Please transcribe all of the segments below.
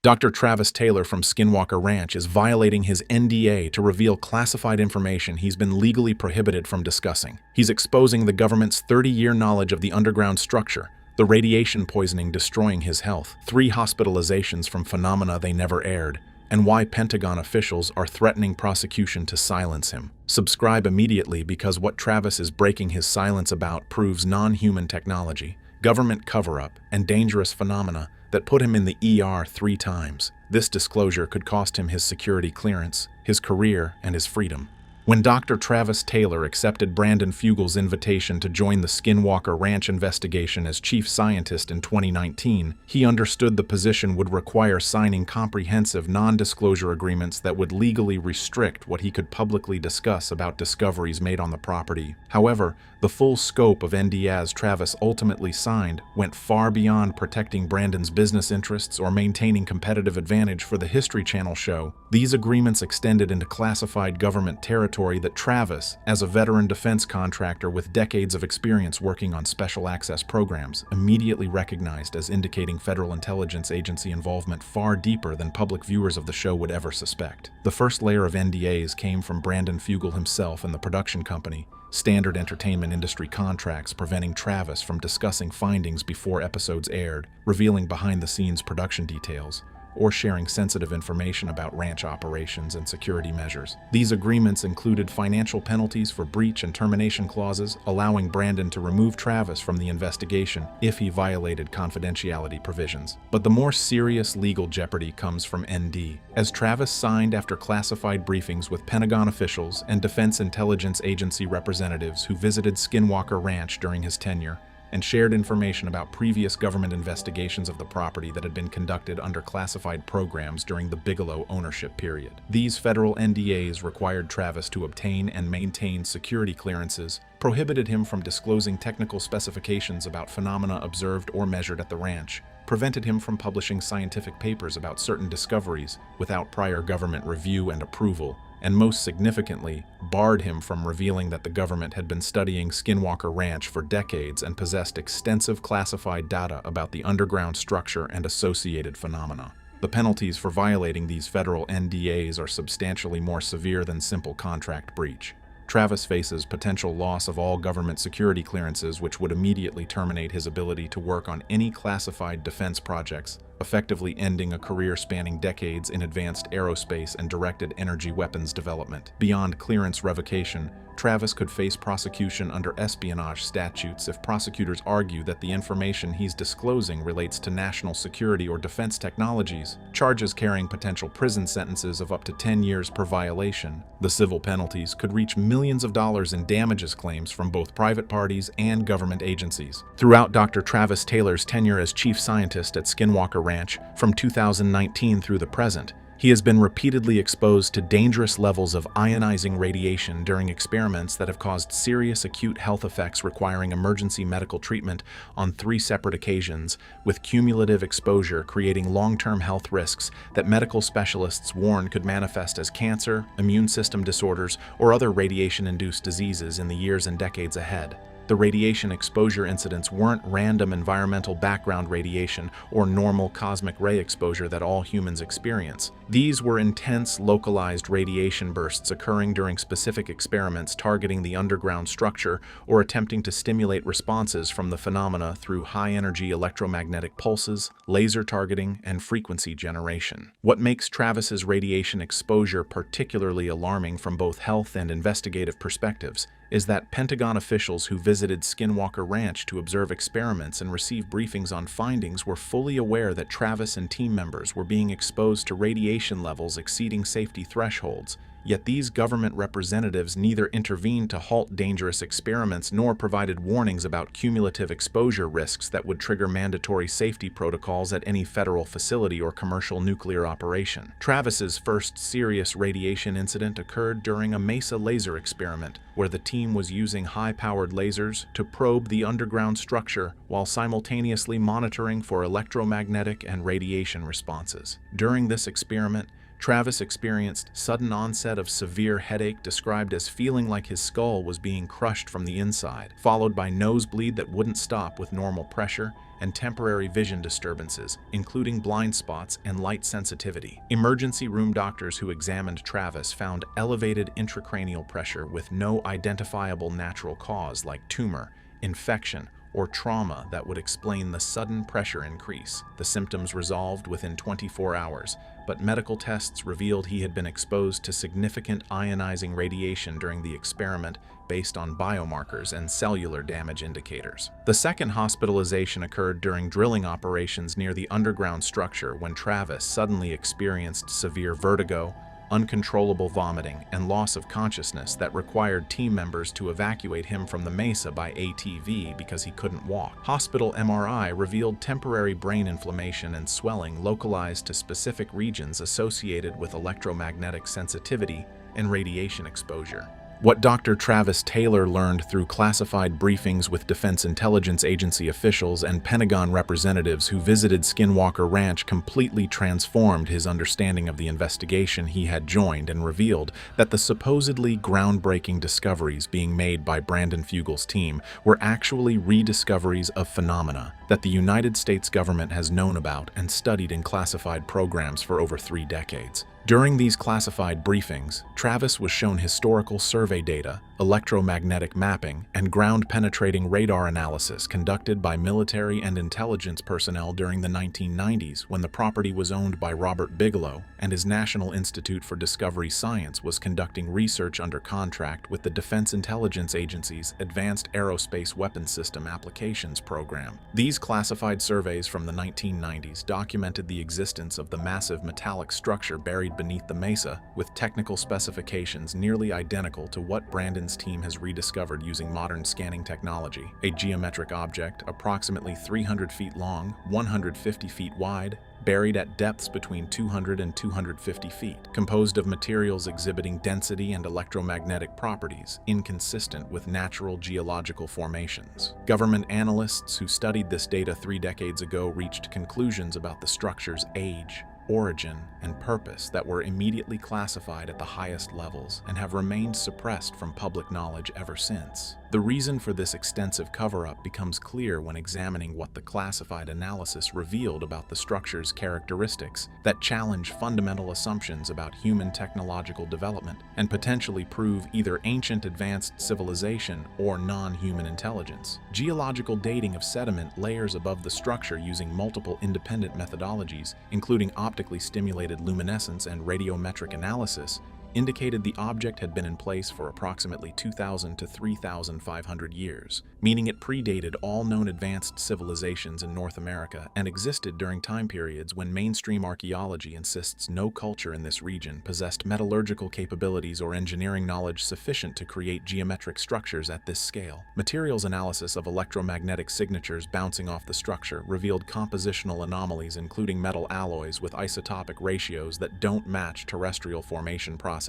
Dr. Travis Taylor from Skinwalker Ranch is violating his NDA to reveal classified information he's been legally prohibited from discussing. He's exposing the government's 30-year knowledge of the underground structure, the radiation poisoning destroying his health, 3 hospitalizations from phenomena they never aired, and why Pentagon officials are threatening prosecution to silence him. Subscribe immediately because what Travis is breaking his silence about proves non-human technology, government cover-up, and dangerous phenomena that put him in the ER 3 times. This disclosure could cost him his security clearance, his career, and his freedom. When Dr. Travis Taylor accepted Brandon Fugel's invitation to join the Skinwalker Ranch investigation as chief scientist in 2019, he understood the position would require signing comprehensive non-disclosure agreements that would legally restrict what he could publicly discuss about discoveries made on the property. However, the full scope of NDAs Travis ultimately signed went far beyond protecting Brandon's business interests or maintaining competitive advantage for the History Channel show. These agreements extended into classified government territory that Travis, as a veteran defense contractor with decades of experience working on special access programs, immediately recognized as indicating Federal Intelligence Agency involvement far deeper than public viewers of the show would ever suspect. The first layer of NDAs came from Brandon Fugel himself and the production company, standard entertainment industry contracts preventing Travis from discussing findings before episodes aired, revealing behind-the-scenes production details, or sharing sensitive information about ranch operations and security measures. These agreements included financial penalties for breach and termination clauses, allowing Brandon to remove Travis from the investigation if he violated confidentiality provisions. But the more serious legal jeopardy comes from ND, as Travis signed after classified briefings with Pentagon officials and Defense Intelligence Agency representatives who visited Skinwalker Ranch during his tenure, and shared information about previous government investigations of the property that had been conducted under classified programs during the Bigelow ownership period. These federal NDAs required Travis to obtain and maintain security clearances, prohibited him from disclosing technical specifications about phenomena observed or measured at the ranch, prevented him from publishing scientific papers about certain discoveries without prior government review and approval, and most significantly, barred him from revealing that the government had been studying Skinwalker Ranch for decades and possessed extensive classified data about the underground structure and associated phenomena. The penalties for violating these federal NDAs are substantially more severe than simple contract breach. Travis faces potential loss of all government security clearances, which would immediately terminate his ability to work on any classified defense projects, effectively ending a career spanning decades in advanced aerospace and directed energy weapons development. Beyond clearance revocation, Travis could face prosecution under espionage statutes if prosecutors argue that the information he's disclosing relates to national security or defense technologies, charges carrying potential prison sentences of up to 10 years per violation. The civil penalties could reach millions of dollars in damages claims from both private parties and government agencies. Throughout Dr. Travis Taylor's tenure as chief scientist at Skinwalker Ranch, from 2019 through the present, he has been repeatedly exposed to dangerous levels of ionizing radiation during experiments that have caused serious acute health effects requiring emergency medical treatment on 3 separate occasions, with cumulative exposure creating long-term health risks that medical specialists warn could manifest as cancer, immune system disorders, or other radiation-induced diseases in the years and decades ahead. The radiation exposure incidents weren't random environmental background radiation or normal cosmic ray exposure that all humans experience. These were intense, localized radiation bursts occurring during specific experiments targeting the underground structure or attempting to stimulate responses from the phenomena through high-energy electromagnetic pulses, laser targeting, and frequency generation. What makes Travis's radiation exposure particularly alarming from both health and investigative perspectives is that Pentagon officials who visited Skinwalker Ranch to observe experiments and receive briefings on findings were fully aware that Travis and team members were being exposed to radiation levels exceeding safety thresholds, yet these government representatives neither intervened to halt dangerous experiments nor provided warnings about cumulative exposure risks that would trigger mandatory safety protocols at any federal facility or commercial nuclear operation. Travis's first serious radiation incident occurred during a MESA laser experiment, where the team was using high-powered lasers to probe the underground structure while simultaneously monitoring for electromagnetic and radiation responses. During this experiment, Travis experienced sudden onset of severe headache described as feeling like his skull was being crushed from the inside, followed by nosebleed that wouldn't stop with normal pressure, and temporary vision disturbances, including blind spots and light sensitivity. Emergency room doctors who examined Travis found elevated intracranial pressure with no identifiable natural cause like tumor, infection, or trauma that would explain the sudden pressure increase. The symptoms resolved within 24 hours, but medical tests revealed he had been exposed to significant ionizing radiation during the experiment based on biomarkers and cellular damage indicators. The second hospitalization occurred during drilling operations near the underground structure when Travis suddenly experienced severe vertigo, uncontrollable vomiting, and loss of consciousness that required team members to evacuate him from the mesa by ATV because he couldn't walk. Hospital MRI revealed temporary brain inflammation and swelling localized to specific regions associated with electromagnetic sensitivity and radiation exposure. What Dr. Travis Taylor learned through classified briefings with Defense Intelligence Agency officials and Pentagon representatives who visited Skinwalker Ranch completely transformed his understanding of the investigation he had joined and revealed that the supposedly groundbreaking discoveries being made by Brandon Fugal's team were actually rediscoveries of phenomena that the United States government has known about and studied in classified programs for over 3 decades. During these classified briefings, Travis was shown historical survey data, electromagnetic mapping, and ground-penetrating radar analysis conducted by military and intelligence personnel during the 1990s when the property was owned by Robert Bigelow and his National Institute for Discovery Science was conducting research under contract with the Defense Intelligence Agency's Advanced Aerospace Weapons System Applications Program. These classified surveys from the 1990s documented the existence of the massive metallic structure buried beneath the mesa, with technical specifications nearly identical to what Brandon's team has rediscovered using modern scanning technology. A geometric object approximately 300 feet long, 150 feet wide, buried at depths between 200 and 250 feet, composed of materials exhibiting density and electromagnetic properties inconsistent with natural geological formations. Government analysts who studied this data 3 decades ago reached conclusions about the structure's age, origin, and purpose that were immediately classified at the highest levels and have remained suppressed from public knowledge ever since. The reason for this extensive cover-up becomes clear when examining what the classified analysis revealed about the structure's characteristics that challenge fundamental assumptions about human technological development and potentially prove either ancient advanced civilization or non-human intelligence. Geological dating of sediment layers above the structure using multiple independent methodologies, including optically stimulated luminescence and radiometric analysis, indicated the object had been in place for approximately 2,000 to 3,500 years, meaning it predated all known advanced civilizations in North America and existed during time periods when mainstream archaeology insists no culture in this region possessed metallurgical capabilities or engineering knowledge sufficient to create geometric structures at this scale. Materials analysis of electromagnetic signatures bouncing off the structure revealed compositional anomalies including metal alloys with isotopic ratios that don't match terrestrial formation processes,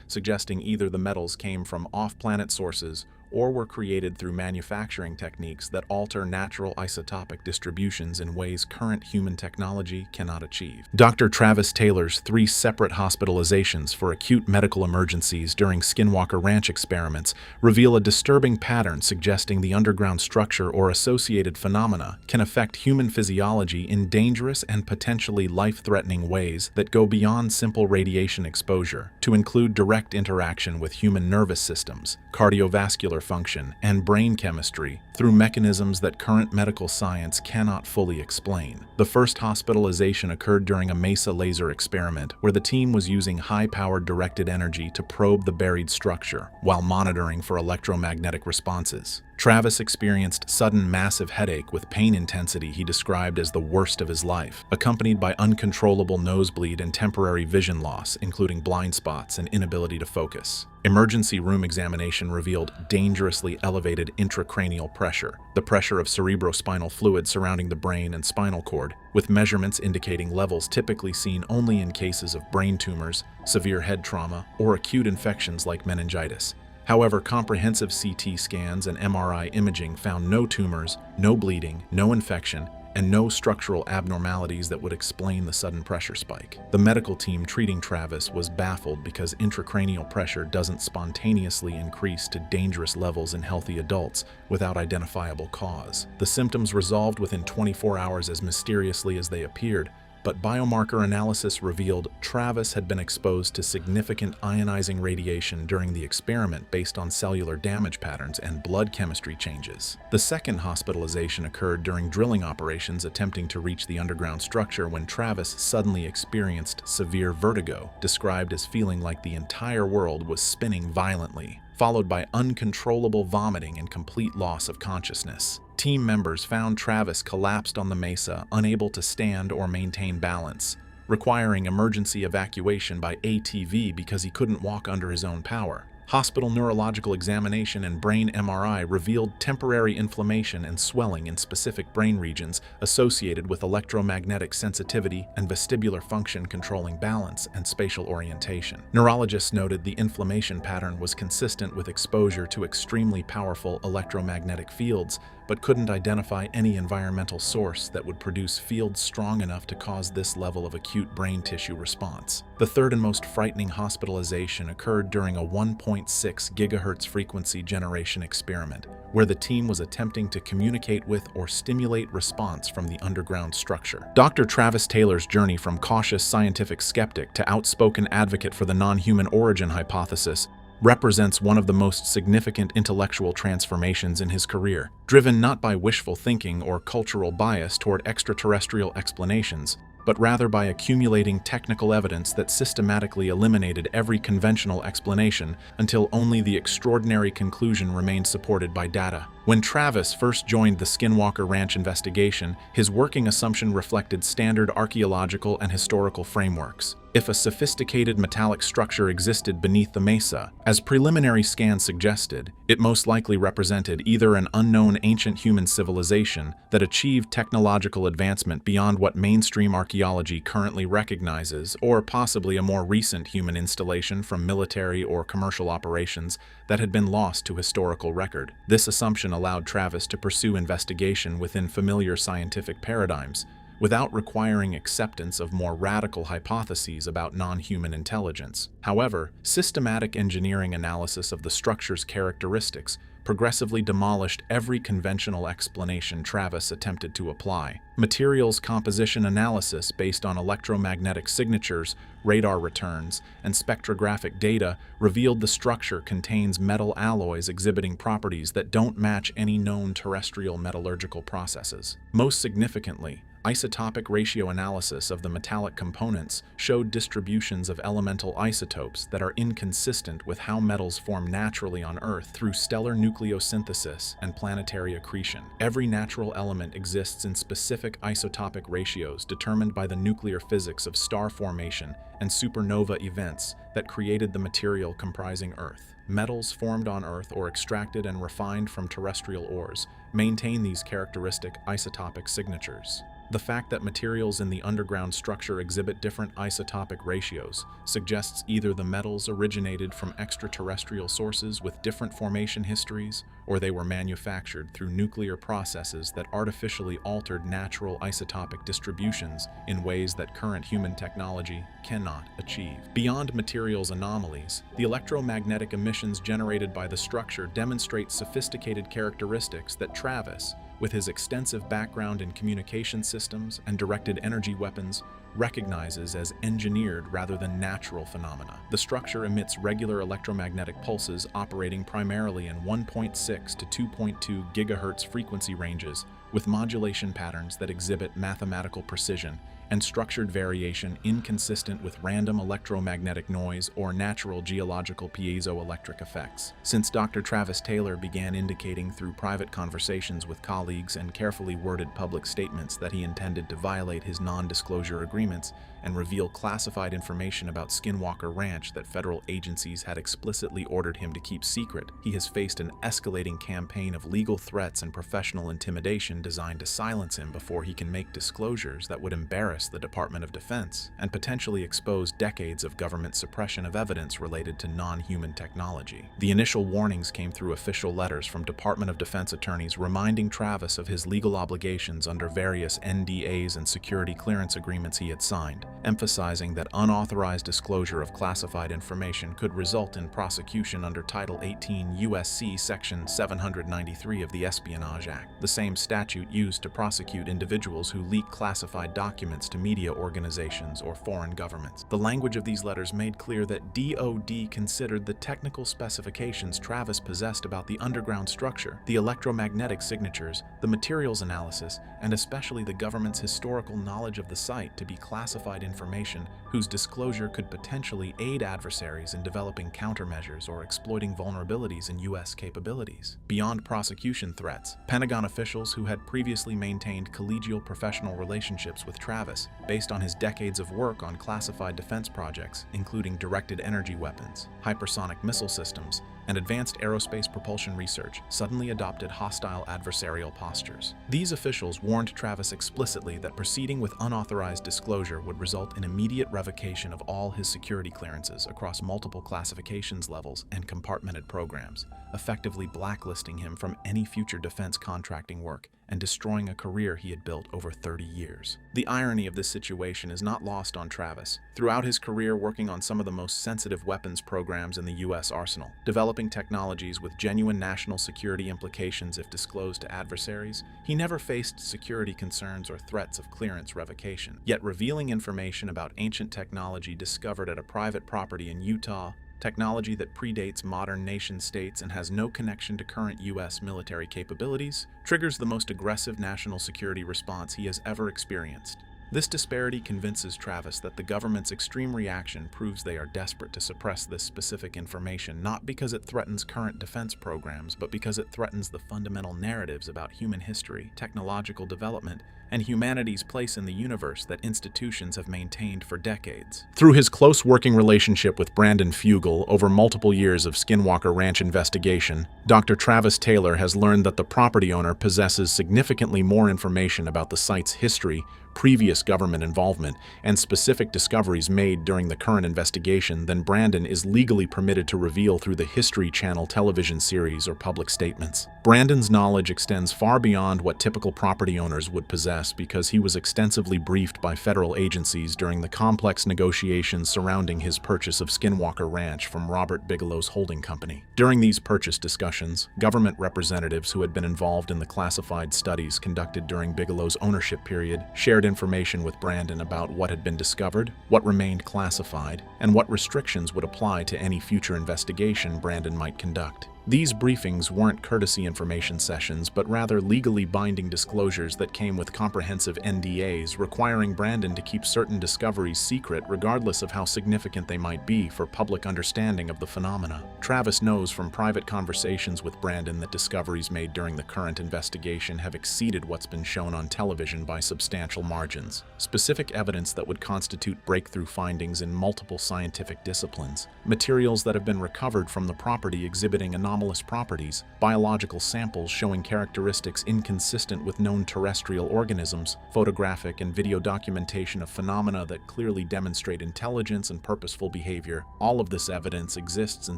suggesting either the metals came from off-planet sources or were created through manufacturing techniques that alter natural isotopic distributions in ways current human technology cannot achieve. Dr. Travis Taylor's 3 separate hospitalizations for acute medical emergencies during Skinwalker Ranch experiments reveal a disturbing pattern suggesting the underground structure or associated phenomena can affect human physiology in dangerous and potentially life-threatening ways that go beyond simple radiation exposure, to include direct interaction with human nervous systems, cardiovascular function, and brain chemistry through mechanisms that current medical science cannot fully explain. The first hospitalization occurred during a MESA laser experiment where the team was using high-powered directed energy to probe the buried structure while monitoring for electromagnetic responses. Travis experienced sudden massive headache with pain intensity he described as the worst of his life, accompanied by uncontrollable nosebleed and temporary vision loss, including blind spots and inability to focus. Emergency room examination revealed dangerously elevated intracranial pressure, the pressure of cerebrospinal fluid surrounding the brain and spinal cord, with measurements indicating levels typically seen only in cases of brain tumors, severe head trauma, or acute infections like meningitis. However, comprehensive CT scans and MRI imaging found no tumors, no bleeding, no infection, and no structural abnormalities that would explain the sudden pressure spike. The medical team treating Travis was baffled because intracranial pressure doesn't spontaneously increase to dangerous levels in healthy adults without identifiable cause. The symptoms resolved within 24 hours as mysteriously as they appeared, but biomarker analysis revealed Travis had been exposed to significant ionizing radiation during the experiment based on cellular damage patterns and blood chemistry changes. The second hospitalization occurred during drilling operations attempting to reach the underground structure when Travis suddenly experienced severe vertigo, described as feeling like the entire world was spinning violently, followed by uncontrollable vomiting and complete loss of consciousness. Team members found Travis collapsed on the mesa, unable to stand or maintain balance, requiring emergency evacuation by ATV because he couldn't walk under his own power. Hospital neurological examination and brain MRI revealed temporary inflammation and swelling in specific brain regions associated with electromagnetic sensitivity and vestibular function controlling balance and spatial orientation. Neurologists noted the inflammation pattern was consistent with exposure to extremely powerful electromagnetic fields, but couldn't identify any environmental source that would produce fields strong enough to cause this level of acute brain tissue response. The third and most frightening hospitalization occurred during a 1.6 gigahertz frequency generation experiment, where the team was attempting to communicate with or stimulate response from the underground structure. Dr. Travis Taylor's journey from cautious scientific skeptic to outspoken advocate for the non-human origin hypothesis represents one of the most significant intellectual transformations in his career, driven not by wishful thinking or cultural bias toward extraterrestrial explanations, but rather by accumulating technical evidence that systematically eliminated every conventional explanation until only the extraordinary conclusion remained supported by data. When Travis first joined the Skinwalker Ranch investigation, his working assumption reflected standard archaeological and historical frameworks. If a sophisticated metallic structure existed beneath the mesa, as preliminary scans suggested, it most likely represented either an unknown ancient human civilization that achieved technological advancement beyond what mainstream archaeology currently recognizes, or possibly a more recent human installation from military or commercial operations that had been lost to historical record. This assumption allowed Travis to pursue investigation within familiar scientific paradigms, without requiring acceptance of more radical hypotheses about non-human intelligence. However, systematic engineering analysis of the structure's characteristics progressively demolished every conventional explanation Travis attempted to apply. Materials composition analysis based on electromagnetic signatures, radar returns, and spectrographic data revealed the structure contains metal alloys exhibiting properties that don't match any known terrestrial metallurgical processes. Most significantly, isotopic ratio analysis of the metallic components showed distributions of elemental isotopes that are inconsistent with how metals form naturally on Earth through stellar nucleosynthesis and planetary accretion. Every natural element exists in specific isotopic ratios determined by the nuclear physics of star formation and supernova events that created the material comprising Earth. Metals formed on Earth or extracted and refined from terrestrial ores maintain these characteristic isotopic signatures. The fact that materials in the underground structure exhibit different isotopic ratios suggests either the metals originated from extraterrestrial sources with different formation histories, or they were manufactured through nuclear processes that artificially altered natural isotopic distributions in ways that current human technology cannot achieve. Beyond materials anomalies, the electromagnetic emissions generated by the structure demonstrate sophisticated characteristics that Travis, with his extensive background in communication systems and directed energy weapons, recognizes as engineered rather than natural phenomena. The structure emits regular electromagnetic pulses operating primarily in 1.6 to 2.2 gigahertz frequency ranges, with modulation patterns that exhibit mathematical precision and structured variation inconsistent with random electromagnetic noise or natural geological piezoelectric effects. Since Dr. Travis Taylor began indicating through private conversations with colleagues and carefully worded public statements that he intended to violate his non-disclosure agreements, and reveal classified information about Skinwalker Ranch that federal agencies had explicitly ordered him to keep secret, he has faced an escalating campaign of legal threats and professional intimidation designed to silence him before he can make disclosures that would embarrass the Department of Defense and potentially expose decades of government suppression of evidence related to non-human technology. The initial warnings came through official letters from Department of Defense attorneys reminding Travis of his legal obligations under various NDAs and security clearance agreements he had signed, emphasizing that unauthorized disclosure of classified information could result in prosecution under Title 18 U.S.C. Section 793 of the Espionage Act, the same statute used to prosecute individuals who leak classified documents to media organizations or foreign governments. The language of these letters made clear that DoD considered the technical specifications Travis possessed about the underground structure, the electromagnetic signatures, the materials analysis, and especially the government's historical knowledge of the site to be classified information whose disclosure could potentially aid adversaries in developing countermeasures or exploiting vulnerabilities in U.S. capabilities. Beyond prosecution threats, Pentagon officials who had previously maintained collegial professional relationships with Travis, based on his decades of work on classified defense projects, including directed energy weapons, hypersonic missile systems, and advanced aerospace propulsion research, suddenly adopted hostile adversarial postures. These officials warned Travis explicitly that proceeding with unauthorized disclosure would result in immediate revocation of all his security clearances across multiple classifications levels and compartmented programs, effectively blacklisting him from any future defense contracting work and destroying a career he had built over 30 years. The irony of this situation is not lost on Travis. Throughout his career working on some of the most sensitive weapons programs in the U.S. arsenal, developing technologies with genuine national security implications if disclosed to adversaries, he never faced security concerns or threats of clearance revocation. Yet revealing information about ancient technology discovered at a private property in Utah, technology that predates modern nation-states and has no connection to current U.S. military capabilities, triggers the most aggressive national security response he has ever experienced. This disparity convinces Travis that the government's extreme reaction proves they are desperate to suppress this specific information, not because it threatens current defense programs, but because it threatens the fundamental narratives about human history, technological development, and humanity's place in the universe that institutions have maintained for decades. Through his close working relationship with Brandon Fugel over multiple years of Skinwalker Ranch investigation, Dr. Travis Taylor has learned that the property owner possesses significantly more information about the site's history, previous government involvement, and specific discoveries made during the current investigation than Brandon is legally permitted to reveal through the History Channel television series or public statements. Brandon's knowledge extends far beyond what typical property owners would possess because he was extensively briefed by federal agencies during the complex negotiations surrounding his purchase of Skinwalker Ranch from Robert Bigelow's holding company. During these purchase discussions, government representatives who had been involved in the classified studies conducted during Bigelow's ownership period shared information with Brandon about what had been discovered, what remained classified, and what restrictions would apply to any future investigation Brandon might conduct. These briefings weren't courtesy information sessions, but rather legally binding disclosures that came with comprehensive NDAs requiring Brandon to keep certain discoveries secret regardless of how significant they might be for public understanding of the phenomena. Travis knows from private conversations with Brandon that discoveries made during the current investigation have exceeded what's been shown on television by substantial margins. Specific evidence that would constitute breakthrough findings in multiple scientific disciplines, materials that have been recovered from the property exhibiting anomalous properties, biological samples showing characteristics inconsistent with known terrestrial organisms, photographic and video documentation of phenomena that clearly demonstrate intelligence and purposeful behavior. All of this evidence exists in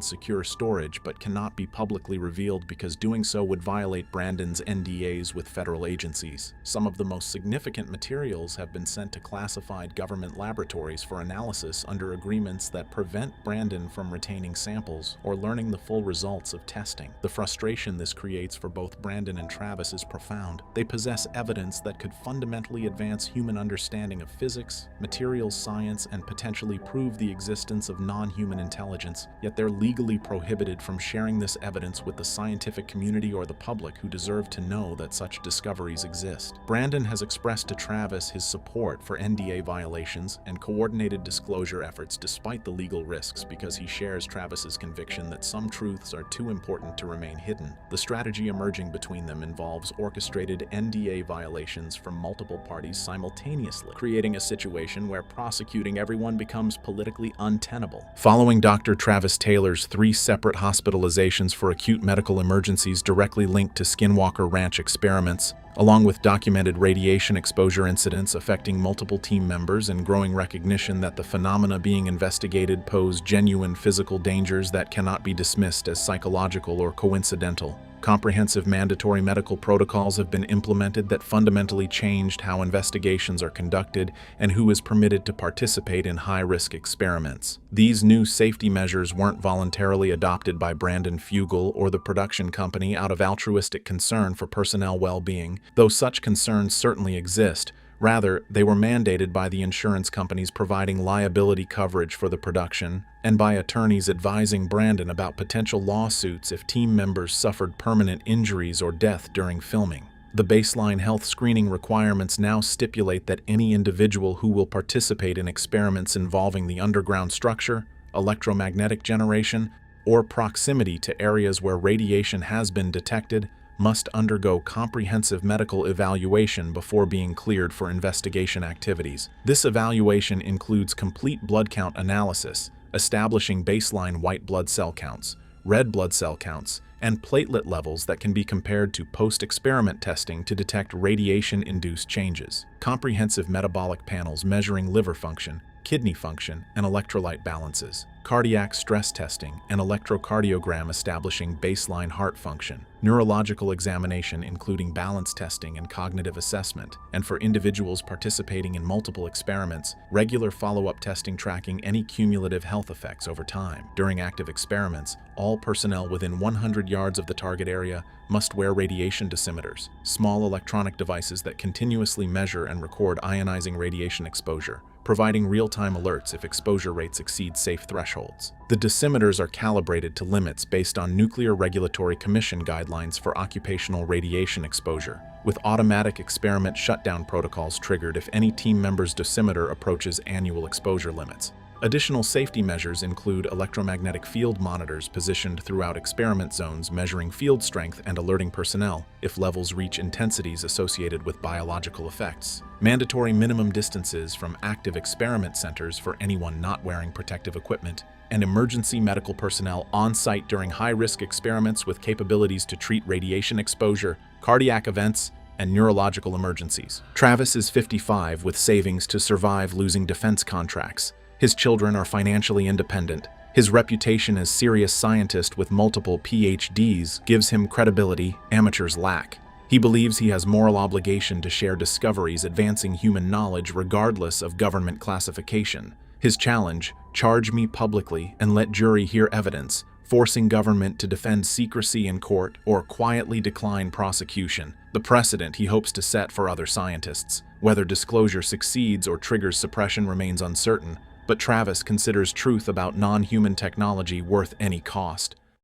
secure storage but cannot be publicly revealed because doing so would violate Brandon's NDAs with federal agencies. Some of the most significant materials have been sent to classified government laboratories for analysis under agreements that prevent Brandon from retaining samples or learning the full results of testing. The frustration this creates for both Brandon and Travis is profound. They possess evidence that could fundamentally advance human understanding of physics, materials science, and potentially prove the existence of non-human intelligence, yet they're legally prohibited from sharing this evidence with the scientific community or the public who deserve to know that such discoveries exist. Brandon has expressed to Travis his support for NDA violations and coordinated disclosure efforts despite the legal risks because he shares Travis's conviction that some truths are too too important to remain hidden. The strategy emerging between them involves orchestrated NDA violations from multiple parties simultaneously, creating a situation where prosecuting everyone becomes politically untenable. Following Dr. Travis Taylor's 3 separate hospitalizations for acute medical emergencies directly linked to Skinwalker Ranch experiments, along with documented radiation exposure incidents affecting multiple team members and growing recognition that the phenomena being investigated pose genuine physical dangers that cannot be dismissed as psychological or coincidental, comprehensive mandatory medical protocols have been implemented that fundamentally changed how investigations are conducted and who is permitted to participate in high-risk experiments. These new safety measures weren't voluntarily adopted by Brandon Fugel or the production company out of altruistic concern for personnel well-being, though such concerns certainly exist. Rather, they were mandated by the insurance companies providing liability coverage for the production and by attorneys advising Brandon about potential lawsuits if team members suffered permanent injuries or death during filming. The baseline health screening requirements now stipulate that any individual who will participate in experiments involving the underground structure, electromagnetic generation, or proximity to areas where radiation has been detected must undergo comprehensive medical evaluation before being cleared for investigation activities. This evaluation includes complete blood count analysis, establishing baseline white blood cell counts, red blood cell counts, and platelet levels that can be compared to post-experiment testing to detect radiation-induced changes. Comprehensive metabolic panels measuring liver function, kidney function, and electrolyte balances. Cardiac stress testing and electrocardiogram establishing baseline heart function. Neurological examination including balance testing and cognitive assessment. And for individuals participating in multiple experiments, regular follow-up testing tracking any cumulative health effects over time. During active experiments, all personnel within 100 yards of the target area must wear radiation dosimeters, small electronic devices that continuously measure and record ionizing radiation exposure, providing real-time alerts if exposure rates exceed safe thresholds. The dosimeters are calibrated to limits based on Nuclear Regulatory Commission guidelines for occupational radiation exposure, with automatic experiment shutdown protocols triggered if any team member's dosimeter approaches annual exposure limits. Additional safety measures include electromagnetic field monitors positioned throughout experiment zones measuring field strength and alerting personnel if levels reach intensities associated with biological effects. Mandatory minimum distances from active experiment centers for anyone not wearing protective equipment, and emergency medical personnel on-site during high-risk experiments with capabilities to treat radiation exposure, cardiac events, and neurological emergencies. Travis is 55 with savings to survive losing defense contracts. His children are financially independent. His reputation as serious scientist with multiple PhDs gives him credibility amateurs lack. He believes he has moral obligation to share discoveries advancing human knowledge regardless of government classification. His challenge, charge me publicly and let jury hear evidence, forcing government to defend secrecy in court or quietly decline prosecution, the precedent he hopes to set for other scientists. Whether disclosure succeeds or triggers suppression remains uncertain, but Travis considers truth about non-human technology worth any cost.